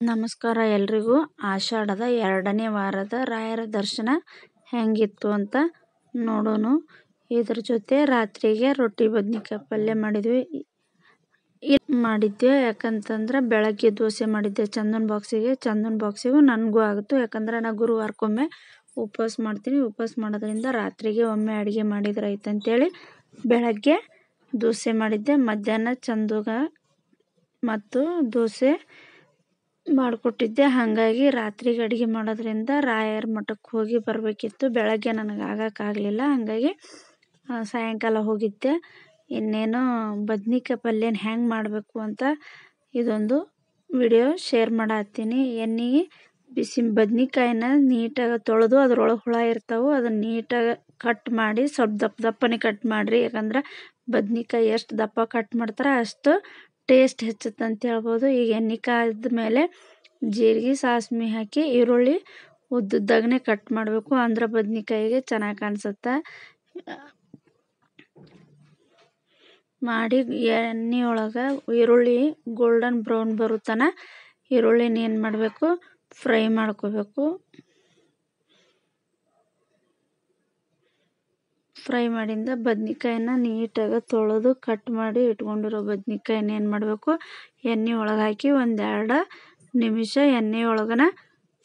ನಮಸ್ಕಾರ ಎಲ್ರಿಗೂ. ಆಷಾಢದ 2ನೇ ವಾರದ ರಾಯರ ದರ್ಶನ ಹೆಂಗಿತ್ತು ಅಂತ ನೋಡೋಣ. ಇದ್ರ ಜೊತೆ ರಾತ್ರಿಗೆ ರೊಟ್ಟಿ ಬದ್ನಿಕಾಯಿ ಪಲ್ಯ ಮಾಡಿದ್ವಿ. ಯಾಕಂತಂದ್ರೆ ಬೆಳಗ್ಗೆ ದೋಸೆ ಮಾಡಿದ್ದೆ ಚಂದನ್ ಬಾಕ್ಸಿಗೂ ನನಗೂ ಆಗುತ್ತೆ. ಯಾಕಂದ್ರೆ ನಾ ಗುರುವಾರಕ್ಕೊಮ್ಮೆ ಉಪವಾಸ ಮಾಡ್ತೀನಿ. ಉಪವಾಸ ಮಾಡೋದ್ರಿಂದ ರಾತ್ರಿಗೆ ಒಮ್ಮೆ ಅಡುಗೆ ಮಾಡಿದ್ರೆ ಆಯ್ತಂತೇಳಿ ಬೆಳಗ್ಗೆ ದೋಸೆ ಮಾಡಿದ್ದೆ. ಮಧ್ಯಾಹ್ನ ಚಂದುಗ ಮತ್ತು ದೋಸೆ ಮಾಡಿಕೊಟ್ಟಿದ್ದೆ. ಹಾಗಾಗಿ ರಾತ್ರಿಗೆ ಅಡುಗೆ ಮಾಡೋದ್ರಿಂದ ರಾಯರ ಮಠಕ್ಕೆ ಹೋಗಿ ಬರಬೇಕಿತ್ತು. ಬೆಳಗ್ಗೆ ನನಗೆ ಆಗೋಕ್ಕಾಗಲಿಲ್ಲ. ಹಾಗಾಗಿ ಸಾಯಂಕಾಲ ಹೋಗಿದ್ದೆ. ಇನ್ನೇನು ಬದ್ನಿಕಾಯಿ ಪಲ್ಯನ ಹೆಂಗೆ ಮಾಡಬೇಕು ಅಂತ ಇದೊಂದು ವಿಡಿಯೋ ಶೇರ್ ಮಾಡತ್ತೀನಿ. ಎಣ್ಣೆಗೆ ಬಿಸಿ ಬದ್ನಿಕಾಯಿನ ನೀಟಾಗಿ ತೊಳೆದು ಅದ್ರೊಳಗೆ ಹುಳ ಇರ್ತಾವೆ, ಅದನ್ನು ನೀಟಾಗಿ ಕಟ್ ಮಾಡಿ ಸ್ವಲ್ಪ ದಪ್ಪನೇ ಕಟ್ ಮಾಡಿರಿ. ಯಾಕಂದ್ರೆ ಬದ್ನಿಕಾಯಿ ಎಷ್ಟು ದಪ್ಪ ಕಟ್ ಮಾಡ್ತಾರೆ ಅಷ್ಟು ಟೇಸ್ಟ್ ಹೆಚ್ಚುತ್ತಂತ ಹೇಳ್ಬೋದು. ಈಗ ಎಣ್ಣೆ ಕಾಯ್ದ ಮೇಲೆ ಜೀರಿಗೆ ಸಾಸಿವೆ ಹಾಕಿ ಈರುಳ್ಳಿ ಉದ್ದುದ್ದಾಗನೇ ಕಟ್ ಮಾಡಬೇಕು. ಅಂದ್ರೆ ಬದ್ನಿಕಾಯಿಗೆ ಚೆನ್ನಾಗಿ ಕಾಣಿಸುತ್ತೆ. ಮಾಡಿ ಎಣ್ಣೆ ಒಳಗೆ ಈರುಳ್ಳಿ ಗೋಲ್ಡನ್ ಬ್ರೌನ್ ಬರುತ್ತಾನ ಈರುಳ್ಳಿನ ಏನು ಮಾಡಬೇಕು, ಫ್ರೈ ಮಾಡ್ಕೋಬೇಕು. ಫ್ರೈ ಮಾಡಿಂದ ಬದ್ನಿಕಾಯಿನ ನೀಟಾಗಿ ತೊಳೆದು ಕಟ್ ಮಾಡಿ ಇಟ್ಕೊಂಡಿರೋ ಬದ್ನಿಕಾಯಿನ ಏನು ಮಾಡಬೇಕು, ಎಣ್ಣೆ ಒಳಗೆ ಹಾಕಿ 1-2 ನಿಮಿಷ ಎಣ್ಣೆ ಒಳಗನ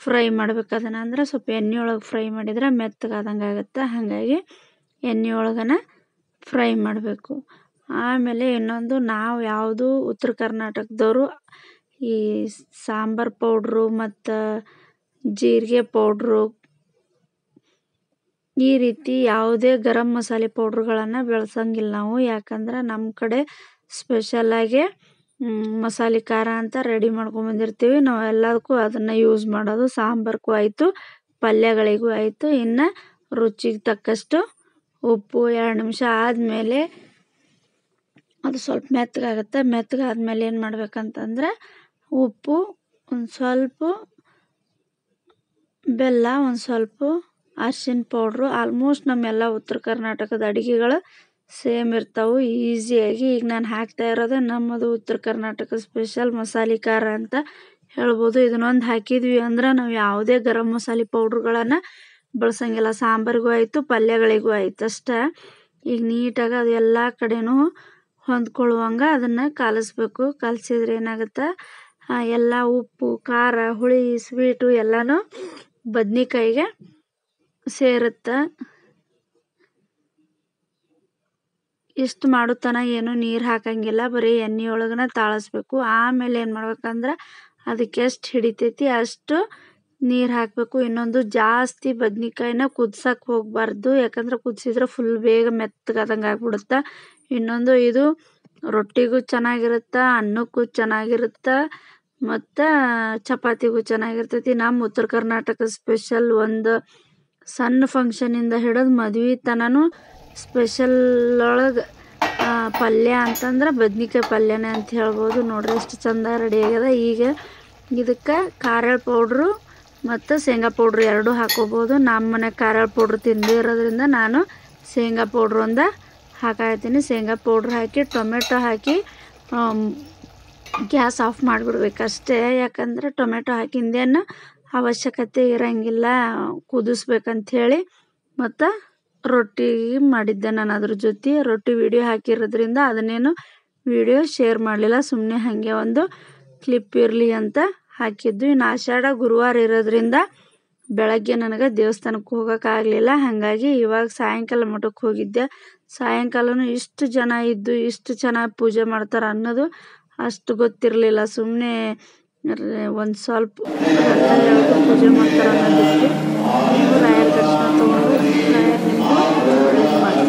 ಫ್ರೈ ಮಾಡ್ಬೇಕು. ಅದನ್ನು ಅಂದ್ರೆ ಸ್ವಲ್ಪ ಎಣ್ಣೆ ಒಳಗೆ ಫ್ರೈ ಮಾಡಿದ್ರೆ ಮೆತ್ತಗಾದಂಗೆ ಆಗುತ್ತೆ. ಹಾಗಾಗಿ ಎಣ್ಣೆ ಒಳಗನ ಫ್ರೈ ಮಾಡಬೇಕು. ಆಮೇಲೆ ಇನ್ನೊಂದು, ನಾವು ಯಾವುದು ಉತ್ತರ ಕರ್ನಾಟಕದವರು ಈ ಸಾಂಬಾರು ಪೌಡ್ರು ಮತ್ತು ಜೀರಿಗೆ ಪೌಡ್ರು ಈ ರೀತಿ ಯಾವುದೇ ಗರಂ ಮಸಾಲೆ ಪೌಡ್ರುಗಳನ್ನು ಬೆಳೆಸಂಗಿಲ್ಲ ನಾವು. ಯಾಕಂದ್ರೆ ನಮ್ಮ ಕಡೆ ಸ್ಪೆಷಲಾಗಿ ಮಸಾಲೆ ಖಾರ ಅಂತ ರೆಡಿ ಮಾಡ್ಕೊಂಬಂದಿರ್ತೀವಿ. ನಾವು ಎಲ್ಲದಕ್ಕೂ ಅದನ್ನು ಯೂಸ್ ಮಾಡೋದು. ಸಾಂಬಾರ್ಗೂ ಆಯಿತು, ಪಲ್ಯಗಳಿಗೂ ಆಯಿತು. ಇನ್ನು ರುಚಿಗೆ ತಕ್ಕಷ್ಟು ಉಪ್ಪು. 2 ನಿಮಿಷ ಆದಮೇಲೆ ಅದು ಸ್ವಲ್ಪ ಮೆತ್ತಗಾಗುತ್ತೆ. ಮೆತ್ತಗಾದ್ಮೇಲೆ ಏನು ಮಾಡ್ಬೇಕಂತಂದ್ರೆ ಉಪ್ಪು, ಒಂದು ಸ್ವಲ್ಪ ಬೆಲ್ಲ, ಒಂದು ಸ್ವಲ್ಪ ಅರಿಶಿನ ಪೌಡ್ರು. ಆಲ್ಮೋಸ್ಟ್ ನಮ್ಮೆಲ್ಲ ಉತ್ತರ ಕರ್ನಾಟಕದ ಅಡುಗೆಗಳು ಸೇಮ್ ಇರ್ತಾವೆ ಈಸಿಯಾಗಿ. ಈಗ ನಾನು ಹಾಕ್ತಾ ಇರೋದೇ ನಮ್ಮದು ಉತ್ತರ ಕರ್ನಾಟಕ ಸ್ಪೆಷಲ್ ಮಸಾಲೆ ಖಾರ ಅಂತ ಹೇಳ್ಬೋದು. ಇದನ್ನೊಂದು ಹಾಕಿದ್ವಿ ಅಂದ್ರೆ ನಾವು ಯಾವುದೇ ಗರಂ ಮಸಾಲೆ ಪೌಡ್ರುಗಳನ್ನು ಬಳಸಂಗಿಲ್ಲ. ಸಾಂಬಾರಿಗೂ ಆಯಿತು, ಪಲ್ಯಗಳಿಗೂ ಆಯಿತು ಅಷ್ಟೇ. ಈಗ ನೀಟಾಗಿ ಅದು ಎಲ್ಲ ಕಡೆನೂ ಹೊಂದ್ಕೊಳ್ಳುವಂಗೆ ಅದನ್ನು ಕಲಿಸ್ಬೇಕು. ಕಲಸಿದ್ರೆ ಏನಾಗುತ್ತೆ, ಎಲ್ಲ ಉಪ್ಪು, ಖಾರ, ಹುಳಿ, ಸ್ವೀಟು ಎಲ್ಲನೂ ಬದ್ನಿಕಾಯಿಗೆ ಸೇರುತ್ತೆ. ಇಷ್ಟು ಮಾಡುತ್ತಾನ ಏನು ನೀರು ಹಾಕಂಗಿಲ್ಲ, ಬರೀ ಎಣ್ಣೆ ಒಳಗನ ತಾಳಿಸ್ಬೇಕು. ಆಮೇಲೆ ಏನು ಮಾಡ್ಬೇಕಂದ್ರೆ ಅದಕ್ಕೆ ಎಷ್ಟು ಹಿಡಿತೈತಿ ಅಷ್ಟು ನೀರು ಹಾಕಬೇಕು. ಇನ್ನೊಂದು, ಜಾಸ್ತಿ ಬದ್ನಿಕಾಯಿನ ಕುದ್ಸಕ್ಕೆ ಹೋಗಬಾರ್ದು. ಯಾಕಂದ್ರೆ ಕುದಿಸಿದ್ರೆ ಫುಲ್ ಬೇಗ ಮೆತ್ತಗಾದಂಗೆ ಆಗ್ಬಿಡುತ್ತೆ. ಇನ್ನೊಂದು, ಇದು ರೊಟ್ಟಿಗೂ ಚೆನ್ನಾಗಿರುತ್ತೆ, ಅನ್ನಕ್ಕೂ ಚೆನ್ನಾಗಿರುತ್ತೆ ಮತ್ತು ಚಪಾತಿಗೂ ಚೆನ್ನಾಗಿರ್ತೈತಿ. ನಮ್ಮ ಉತ್ತರ ಕರ್ನಾಟಕ ಸ್ಪೆಷಲ್ ಒಂದು ಸಣ್ಣ ಫಂಕ್ಷನಿಂದ ಹಿಡಿದು ಮದುವೆ ತನೂ ಸ್ಪೆಷಲ್ ಒಳಗೆ ಪಲ್ಯ ಅಂತಂದ್ರೆ ಬದ್ನಿಕಾಯಿ ಪಲ್ಯನೇ ಅಂತ ಹೇಳ್ಬೋದು. ನೋಡ್ರಿ ಎಷ್ಟು ಚಂದ ರೆಡಿ ಆಗ್ಯದ. ಈಗ ಇದಕ್ಕೆ ಖಾರ ಪೌಡ್ರು ಮತ್ತು ಶೇಂಗಾ ಪೌಡ್ರು ಎರಡೂ ಹಾಕೋಬೋದು. ನಮ್ಮ ಮನೆ ಖಾರ ಪೌಡ್ರು ತಿಂದಿರೋದ್ರಿಂದ ನಾನು ಶೇಂಗಾ ಪೌಡ್ರು ಒಂದು ಹಾಕಾಯ್ತೀನಿ. ಶೇಂಗಾ ಪೌಡ್ರ್ ಹಾಕಿ ಟೊಮೆಟೊ ಹಾಕಿ ಗ್ಯಾಸ್ ಆಫ್ ಮಾಡಿಬಿಡ್ಬೇಕಷ್ಟೇ. ಯಾಕಂದರೆ ಟೊಮೆಟೊ ಹಾಕಿಂದೇನು ಅವಶ್ಯಕತೆ ಇರೋಂಗಿಲ್ಲ ಕುದಿಸ್ಬೇಕಂಥೇಳಿ. ಮತ್ತು ರೊಟ್ಟಿ ಮಾಡಿದ್ದೆ ನಾನು. ಅದ್ರ ಜೊತೆ ರೊಟ್ಟಿ ವಿಡಿಯೋ ಹಾಕಿರೋದ್ರಿಂದ ಅದನ್ನೇನು ವಿಡಿಯೋ ಶೇರ್ ಮಾಡಲಿಲ್ಲ, ಸುಮ್ಮನೆ ಹಾಗೆ ಒಂದು ಕ್ಲಿಪ್ ಇರಲಿ ಅಂತ ಹಾಕಿದ್ದು. ಇನ್ನು ಆಷಾಢ ಗುರುವಾರ ಇರೋದ್ರಿಂದ ಬೆಳಗ್ಗೆ ನನಗೆ ದೇವಸ್ಥಾನಕ್ಕೆ ಹೋಗೋಕ್ಕಾಗಲಿಲ್ಲ. ಹಾಗಾಗಿ ಇವಾಗ ಸಾಯಂಕಾಲ ಮಠಕ್ಕೆ ಹೋಗಿದ್ದೆ. ಸಾಯಂಕಾಲನೂ ಇಷ್ಟು ಜನ ಇದ್ದು ಇಷ್ಟು ಚೆನ್ನಾಗಿ ಪೂಜೆ ಮಾಡ್ತಾರೆ ಅನ್ನೋದು ಅಷ್ಟು ಗೊತ್ತಿರಲಿಲ್ಲ. ಸುಮ್ಮನೆ ಒಂದು ಸ್ವಲ್ಪ ಪೂಜೆ ಮಾಡ್ತಾರೆ ಅನ್ನೋದಿತ್ತು. ನೀವು ರಾಯರ ದರ್ಶನ ತೊಗೊಂಡು ರಾಯರ ನಿಮ್ಮದು ಒಳ್ಳೇದು ಮಾಡಿ.